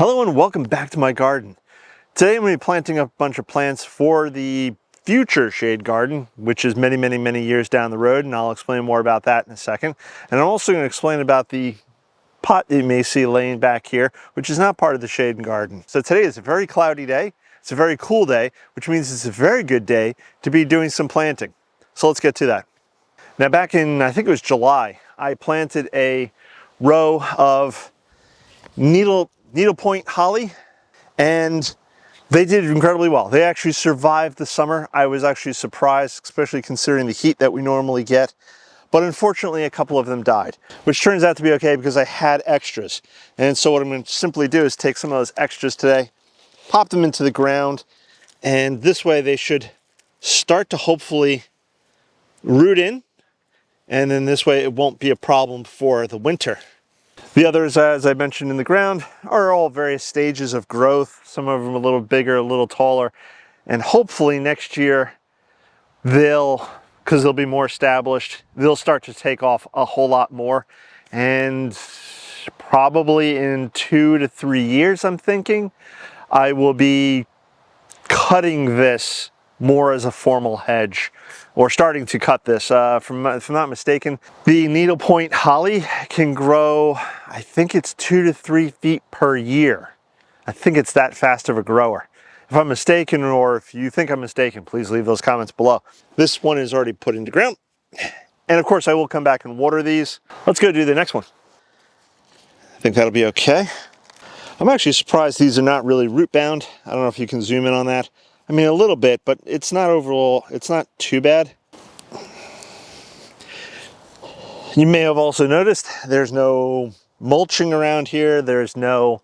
Hello and welcome back to my garden. Today I'm going to be planting a bunch of plants for the future shade garden, which is many years down the road, and I'll explain more about that in a second. And I'm also going to explain about the pot that you may see laying back here, which is not part of the shade garden. So today is a very cloudy day. It's a very cool day, which means it's a very good day to be doing some planting. So let's get to that. Now back in, I think it was July, I planted a row of needlepoint holly, and they did incredibly well. They actually survived the summer. I was actually surprised, especially considering the heat that we normally get. But unfortunately, a couple of them died, which turns out to be okay because I had extras. And so what I'm going to simply do is take some of those extras today, pop them into the ground, and this way they should start to hopefully root in. And then this way it won't be a problem for the winter. The others, as I mentioned in the ground, are all various stages of growth. Some of them a little bigger, a little taller. And hopefully next year, because they'll be more established, they'll start to take off a whole lot more. And probably in 2 to 3 years, I'm thinking, I will be cutting this more as a formal hedge, or starting to cut this. If I'm not mistaken, the needlepoint holly can grow, I think it's 2 to 3 feet per year. I think it's that fast of a grower. If I'm mistaken, or if you think I'm mistaken, please leave those comments below. This one is already put into ground. And of course I will come back and water these. Let's go do the next one. I think that'll be okay. I'm actually surprised these are not really root bound. I don't know if you can zoom in on that. I mean, a little bit, but it's not overall, it's not too bad. You may have also noticed there's no mulching around here. There's no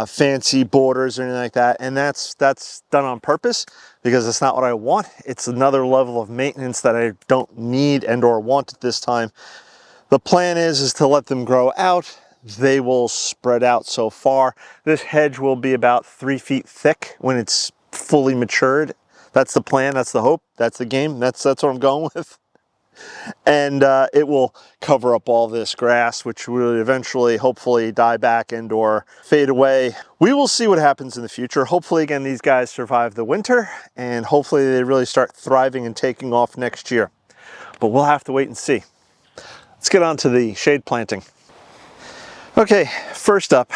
fancy borders or anything like that. And that's done on purpose because it's not what I want. It's another level of maintenance that I don't need and or want at this time. The plan is to let them grow out. They will spread out so far. This hedge will be about 3 feet thick when it's fully matured. That's the plan, that's the hope, that's the game, that's what I'm going with. And it will cover up all this grass, which will eventually hopefully die back and or fade away. We will see what happens in the future. Hopefully, again, these guys survive the winter, and hopefully they really start thriving and taking off next year. But we'll have to wait and see. Let's get on to the shade planting. Okay, first up,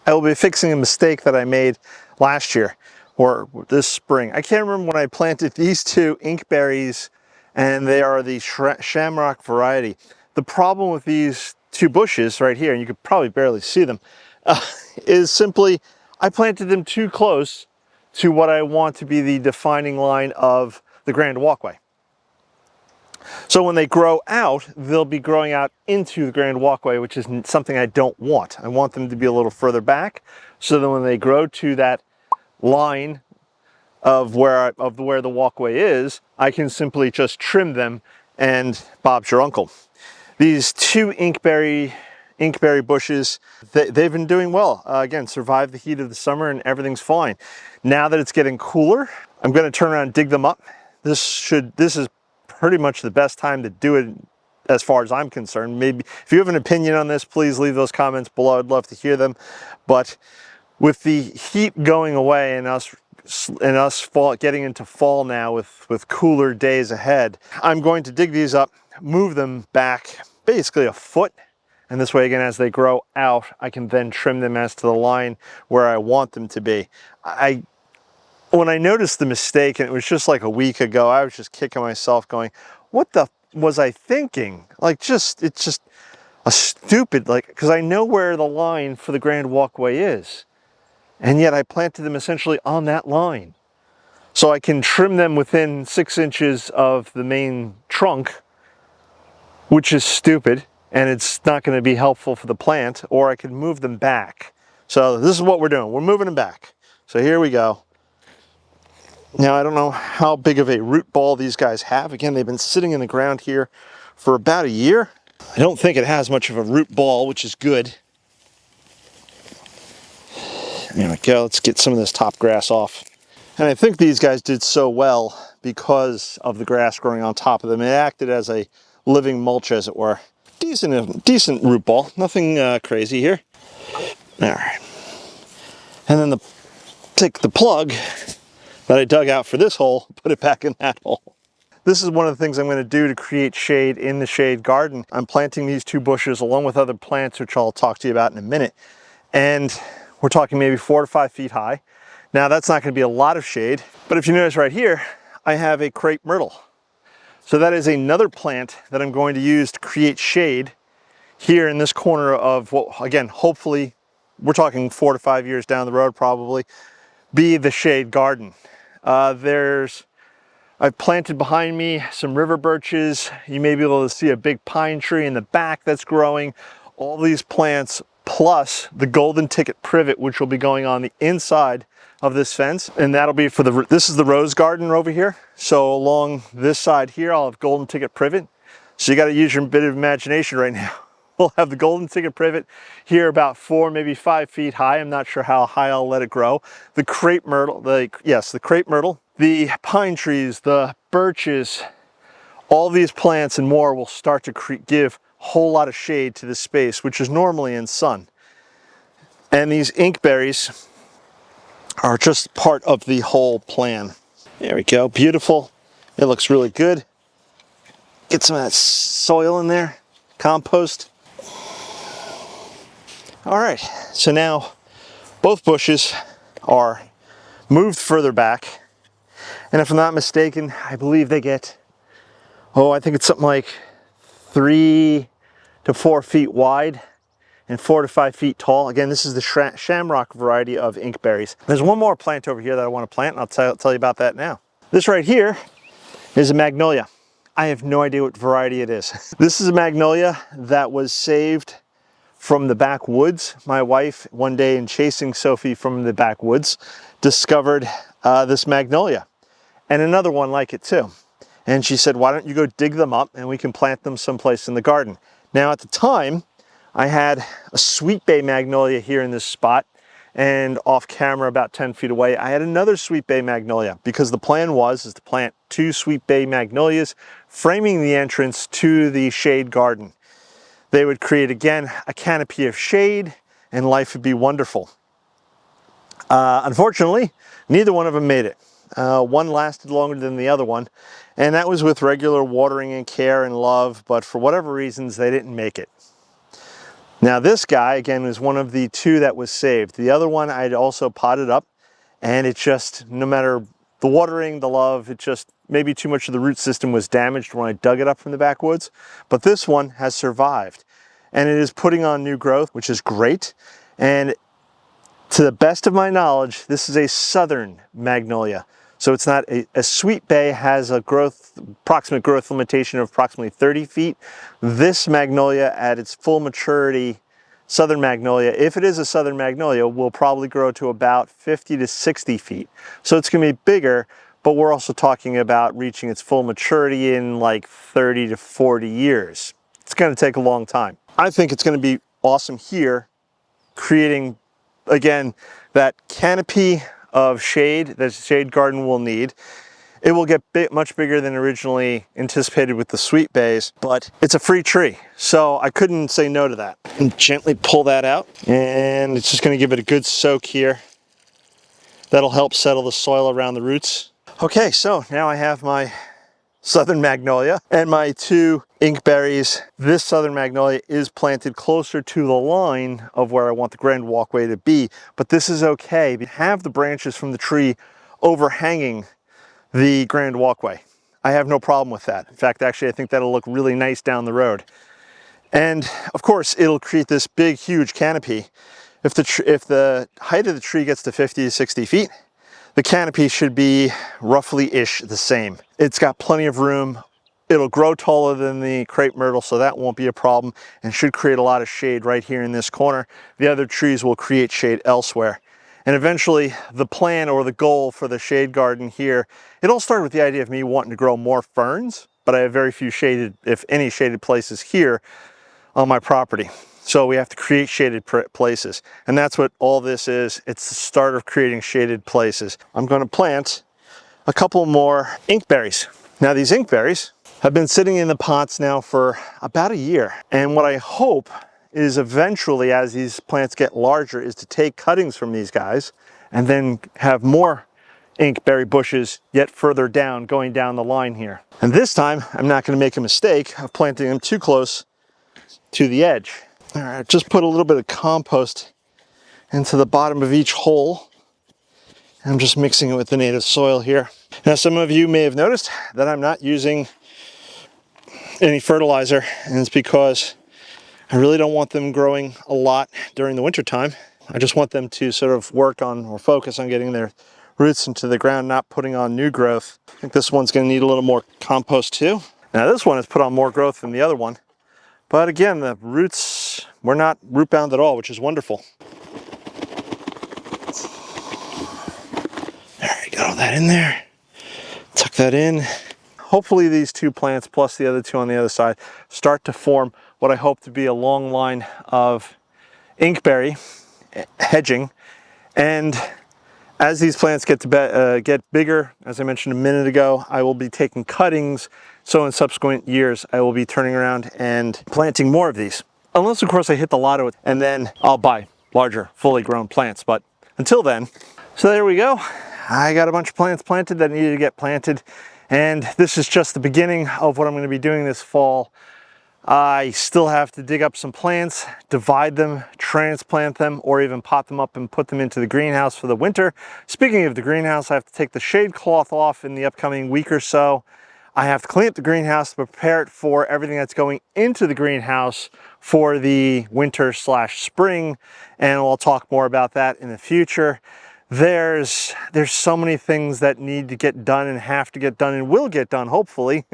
I will be fixing a mistake that I made last year, or this spring. I can't remember when I planted these two inkberries, and they are the shamrock variety. The problem with these two bushes right here, and you could probably barely see them, is simply I planted them too close to what I want to be the defining line of the grand walkway. So when they grow out, they'll be growing out into the grand walkway, which is something I don't want. I want them to be a little further back, so that when they grow to that line of where the walkway is, I can simply just trim them and Bob's your uncle. These two inkberry bushes, they've been doing well. Again, survived the heat of the summer and everything's fine. Now that it's getting cooler, I'm going to turn around and dig them up. This is pretty much the best time to do it as far as I'm concerned. Maybe if you have an opinion on this, please leave those comments below. I'd love to hear them. But with the heat going away and us getting into fall now with cooler days ahead, I'm going to dig these up, move them back basically a foot. And this way, again, as they grow out, I can then trim them as to the line where I want them to be. When I noticed the mistake, and it was just like a week ago, I was just kicking myself going, what the was I thinking? Like, it's just a stupid, because I know where the line for the grand walkway is. And yet I planted them essentially on that line. So I can trim them within 6 inches of the main trunk, which is stupid, and it's not going to be helpful for the plant, or I can move them back. So this is what we're doing. We're moving them back. So here we go. Now, I don't know how big of a root ball these guys have. Again, they've been sitting in the ground here for about a year. I don't think it has much of a root ball, which is good. There we go. Let's get some of this top grass off. And I think these guys did so well because of the grass growing on top of them. It acted as a living mulch, as it were. Decent root ball. Nothing crazy here. All right. And then take the plug that I dug out for this hole, put it back in that hole. This is one of the things I'm going to do to create shade in the shade garden. I'm planting these 2 bushes along with other plants, which I'll talk to you about in a minute. And we're talking maybe 4 to 5 feet high. Now that's not going to be a lot of shade, but if you notice right here, I have a crepe myrtle. So that is another plant that I'm going to use to create shade here in this corner of what, again, hopefully, we're talking 4 to 5 years down the road probably, be the shade garden. I've planted behind me some river birches. You may be able to see a big pine tree in the back that's growing. All these plants plus the golden ticket privet, which will be going on the inside of this fence. And that'll be for this is the rose garden over here. So along this side here, I'll have golden ticket privet. So you got to use your bit of imagination right now. We'll have the golden ticket privet here about 4, maybe 5 feet high. I'm not sure how high I'll let it grow. The crepe myrtle, the crepe myrtle, the pine trees, the birches, all these plants and more will start to give a whole lot of shade to this space, which is normally in sun. And these inkberries are just part of the whole plan. There we go, beautiful. It looks really good. Get some of that soil in there, compost. All right, so now both bushes are moved further back. And if I'm not mistaken, I believe they get, I think it's something like 3 to 4 feet wide and 4 to 5 feet tall. Again, this is the shamrock variety of inkberries. There's one more plant over here that I want to plant, and I'll tell you about that now. This right here is a magnolia. I have no idea what variety it is. This is a magnolia that was saved from the backwoods. My wife, one day in chasing Sophie from the backwoods, discovered this magnolia and another one like it too. And she said, why don't you go dig them up and we can plant them someplace in the garden. Now at the time, I had a sweet bay magnolia here in this spot, and off camera about 10 feet away, I had another sweet bay magnolia, because the plan was to plant 2 sweet bay magnolias framing the entrance to the shade garden. They would create, again, a canopy of shade, and life would be wonderful. Unfortunately, neither one of them made it. One lasted longer than the other one, and that was with regular watering and care and love, but for whatever reasons, they didn't make it. Now this guy, again, was one of the 2 that was saved. The other one I'd also potted up, and it just, no matter the watering, the love, it just, maybe too much of the root system was damaged when I dug it up from the backwoods. But this one has survived, and it is putting on new growth, which is great. And to the best of my knowledge, this is a southern magnolia. So it's not a sweet bay has a approximate growth limitation of approximately 30 feet. This magnolia at its full maturity, southern magnolia, if it is a southern magnolia, will probably grow to about 50 to 60 feet. So it's gonna be bigger, but we're also talking about reaching its full maturity in like 30 to 40 years. It's gonna take a long time. I think it's gonna be awesome here, creating, again, that canopy of shade that the shade garden will need. It will get much bigger than originally anticipated with the sweet bays, but it's a free tree, so I couldn't say no to that. And gently pull that out, and it's just going to give it a good soak here. That'll help settle the soil around the roots. Okay, so now I have my southern magnolia and my 2 inkberries. This southern magnolia is planted closer to the line of where I want the grand walkway to be, but this is okay. We have the branches from the tree overhanging the grand walkway. I have no problem with that. In fact, actually, I think that'll look really nice down the road. And of course, it'll create this big, huge canopy. If the height of the tree gets to 50 to 60 feet, the canopy should be roughly-ish the same. It's got plenty of room. It'll grow taller than the crepe myrtle, so that won't be a problem, and should create a lot of shade right here in this corner. The other trees will create shade elsewhere. And eventually, the plan or the goal for the shade garden here, it all started with the idea of me wanting to grow more ferns, but I have very few shaded, if any, shaded places here on my property. So we have to create shaded places. And that's what all this is. It's the start of creating shaded places. I'm going to plant a couple more inkberries. Now these inkberries have been sitting in the pots now for about a year. And what I hope is eventually, as these plants get larger, is to take cuttings from these guys and then have more inkberry bushes yet further down, going down the line here. And this time, I'm not going to make a mistake of planting them too close to the edge. All right, just put a little bit of compost into the bottom of each hole. I'm just mixing it with the native soil here. Now, some of you may have noticed that I'm not using any fertilizer, and it's because I really don't want them growing a lot during the winter time. I just want them to sort of work on or focus on getting their roots into the ground, not putting on new growth. I think this one's going to need a little more compost too. Now this one has put on more growth than the other one, but again, the roots were not root bound at all, which is wonderful. There we go, that in there. Tuck that in. Hopefully these two plants plus the other two on the other side start to form what I hope to be a long line of inkberry hedging. And as these plants get bigger, as I mentioned a minute ago, I will be taking cuttings. So in subsequent years, I will be turning around and planting more of these. Unless, of course, I hit the lotto, and then I'll buy larger, fully grown plants. But until then, so there we go. I got a bunch of plants planted that needed to get planted. And this is just the beginning of what I'm going to be doing this fall. I still have to dig up some plants, divide them, transplant them, or even pot them up and put them into the greenhouse for the winter. Speaking of the greenhouse, I have to take the shade cloth off in the upcoming week or so. I have to clean up the greenhouse to prepare it for everything that's going into the greenhouse for the winter / spring, and we'll talk more about that in the future. There's so many things that need to get done and have to get done and will get done, hopefully.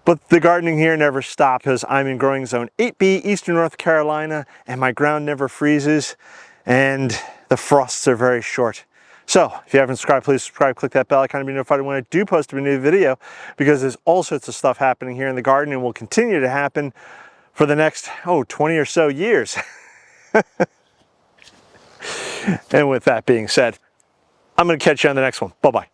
But the gardening here never stops because I'm in growing zone 8B, Eastern North Carolina, and my ground never freezes and the frosts are very short. So if you haven't subscribed, please subscribe, click that bell icon to be notified when I do post a new video, because there's all sorts of stuff happening here in the garden and will continue to happen for the next, 20 or so years. And with that being said, I'm going to catch you on the next one. Bye-bye.